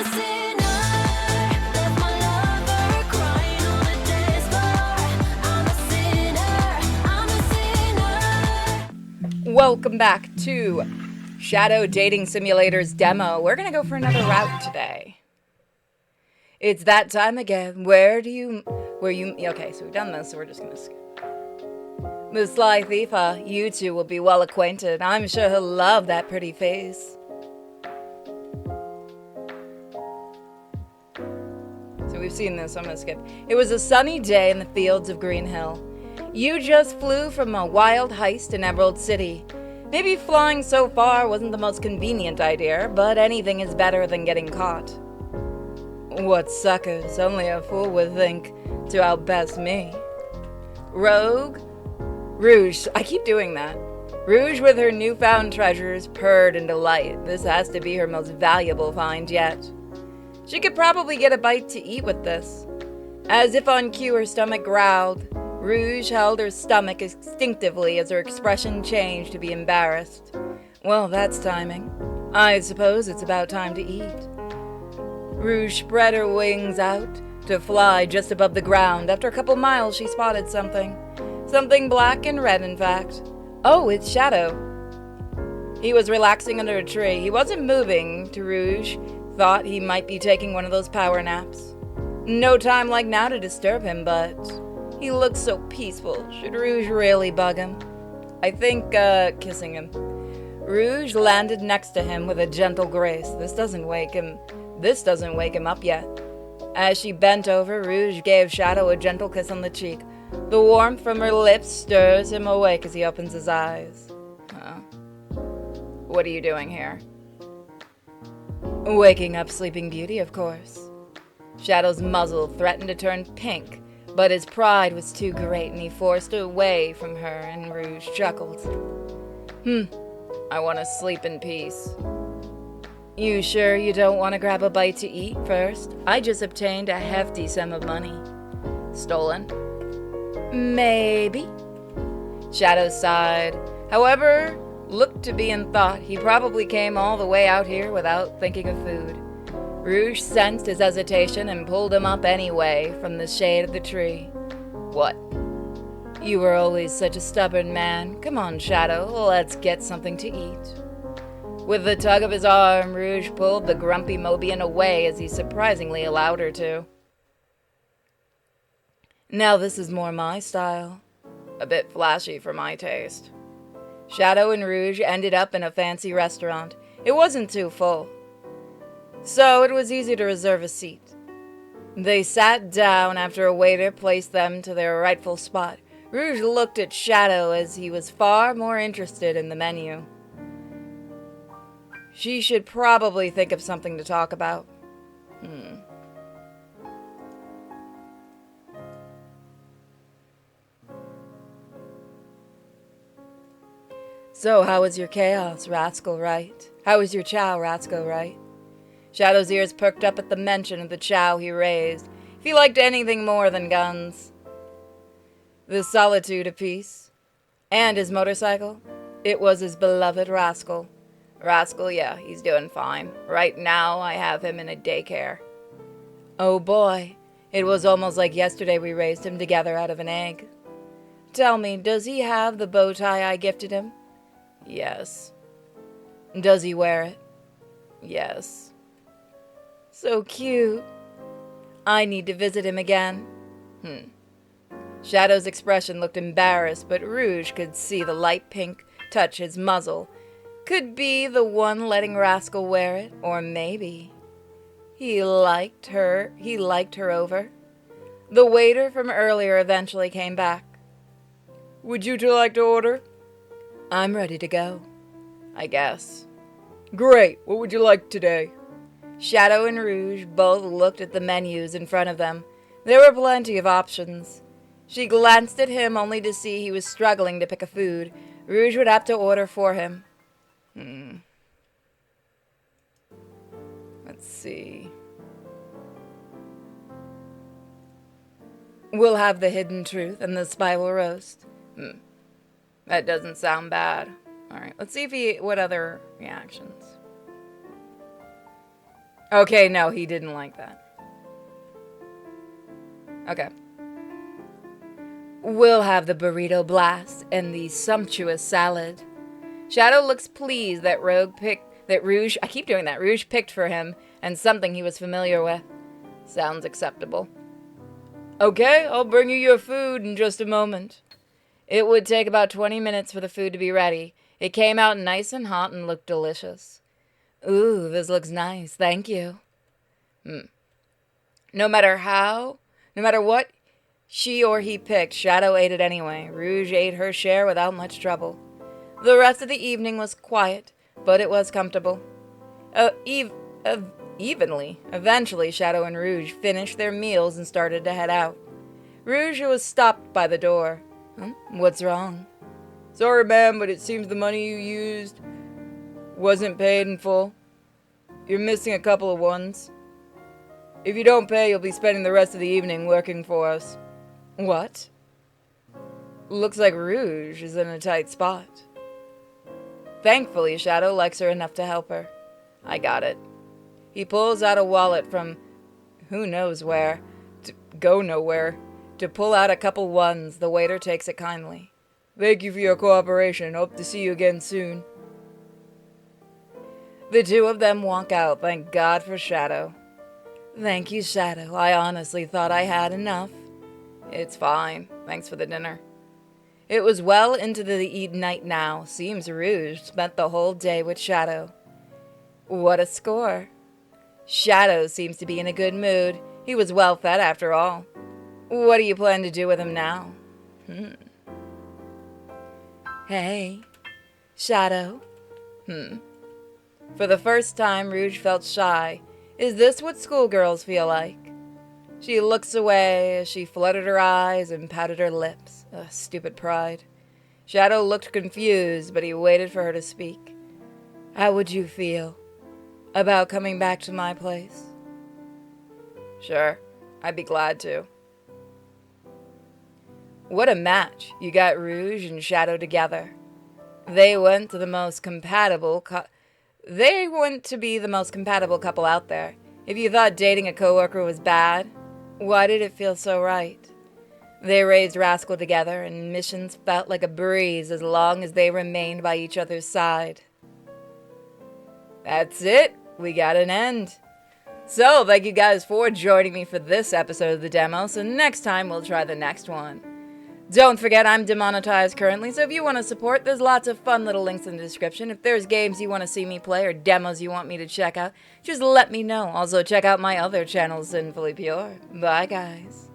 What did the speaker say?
a sinner, left my lover crying on the dance floor. I'm a sinner, I'm a sinner. Welcome back to Shadow Dating Simulator's demo. We're gonna go for another route today. It's that time again. Okay, so we've done this, so we're just gonna skip. The Sly Thiefa, you two will be well acquainted. I'm sure he'll love that pretty face. So we've seen this, so I'm gonna skip. It was a sunny day in the fields of Green Hill. You just flew from a wild heist in Emerald City. Maybe flying so far wasn't the most convenient idea, but anything is better than getting caught. What suckers, only a fool would think to outbest me. Rogue? Rouge, I keep doing that. Rouge with her newfound treasures purred in delight. This has to be her most valuable find yet. She could probably get a bite to eat with this. As if on cue, her stomach growled. Rouge held her stomach instinctively as her expression changed to be embarrassed. Well, that's timing. I suppose it's about time to eat. Rouge spread her wings out to fly just above the ground. After a couple miles, she spotted something. Something black and red, in fact. Oh, it's Shadow. He was relaxing under a tree. He wasn't moving, to Rouge thought he might be taking one of those power naps. No time like now to disturb him, but he looked so peaceful. Should Rouge really bug him? I think, kissing him. Rouge landed next to him with a gentle grace. This doesn't wake him up yet. As she bent over, Rouge gave Shadow a gentle kiss on the cheek. The warmth from her lips stirs him awake as he opens his eyes. What are you doing here? Waking up Sleeping Beauty, of course. Shadow's muzzle threatened to turn pink, but his pride was too great and he forced away from her, and Rouge chuckled. I want to sleep in peace. You sure you don't want to grab a bite to eat first? I just obtained a hefty sum of money. Stolen? Maybe. Shadow sighed. However, looked to be in thought. He probably came all the way out here without thinking of food. Rouge sensed his hesitation and pulled him up anyway from the shade of the tree. What? You were always such a stubborn man. Come on, Shadow, let's get something to eat. With a tug of his arm, Rouge pulled the grumpy Mobian away as he surprisingly allowed her to. Now this is more my style. A bit flashy for my taste. Shadow and Rouge ended up in a fancy restaurant. It wasn't too full, so it was easy to reserve a seat. They sat down after a waiter placed them to their rightful spot. Rouge looked at Shadow as he was far more interested in the menu. She should probably think of something to talk about. So, how was your chaos, Rascal Wright? How was your chow, Rascal Wright? Shadow's ears perked up at the mention of the chow he raised. If he liked anything more than guns. The solitude of peace. And his motorcycle. It was his beloved Rascal. Rascal, yeah, he's doing fine. Right now, I have him in a daycare. Oh boy, it was almost like yesterday we raised him together out of an egg. Tell me, does he have the bow tie I gifted him? Yes. Does he wear it? Yes. So cute. I need to visit him again. Shadow's expression looked embarrassed, but Rouge could see the light pink touch his muzzle. Could be the one letting Rascal wear it, or maybe he liked her over. The waiter from earlier eventually came back. Would you two like to order? I'm ready to go. I guess. Great, what would you like today? Shadow and Rouge both looked at the menus in front of them. There were plenty of options. She glanced at him only to see he was struggling to pick a food. Rouge would have to order for him. Let's see. We'll have the hidden truth and the spiral roast. That doesn't sound bad. Alright, let's see what other reactions. Okay, no, he didn't like that. Okay. We'll have the burrito blast and the sumptuous salad. Shadow looks pleased that Rouge, I keep doing that, Rouge picked for him and something he was familiar with. Sounds acceptable. Okay, I'll bring you your food in just a moment. It would take about 20 minutes for the food to be ready. It came out nice and hot and looked delicious. Ooh, this looks nice, thank you. No matter what she or he picked, Shadow ate it anyway. Rouge ate her share without much trouble. The rest of the evening was quiet, but it was comfortable. Evenly. Eventually, Shadow and Rouge finished their meals and started to head out. Rouge was stopped by the door. What's wrong? Sorry, ma'am, but it seems the money you used wasn't paid in full. You're missing a couple of ones. If you don't pay, you'll be spending the rest of the evening working for us. What? Looks like Rouge is in a tight spot. Thankfully, Shadow likes her enough to help her. I got it. He pulls out a wallet from who knows where, to go nowhere, to pull out a couple ones. The waiter takes it kindly. Thank you for your cooperation. Hope to see you again soon. The two of them walk out. Thank God for Shadow. Thank you, Shadow. I honestly thought I had enough. It's fine. Thanks for the dinner. It was well into the night now. Seems Rouge spent the whole day with Shadow. What a score. Shadow seems to be in a good mood. He was well fed after all. What do you plan to do with him now? Hey, Shadow. For the first time, Rouge felt shy. Is this what schoolgirls feel like? She looks away as she fluttered her eyes and pouted her lips. Stupid pride. Shadow looked confused, but he waited for her to speak. How would you feel about coming back to my place? Sure, I'd be glad to. What a match. You got Rouge and Shadow together. They went to be the most compatible couple out there. If you thought dating a coworker was bad, why did it feel so right? They raised Rascal together, and missions felt like a breeze as long as they remained by each other's side. That's it. We got an end. So, thank you guys for joining me for this episode of the demo. So next time, we'll try the next one. Don't forget, I'm demonetized currently, so if you want to support, there's lots of fun little links in the description. If there's games you want to see me play or demos you want me to check out, just let me know. Also, check out my other channel, Sinfully Pure. Bye, guys.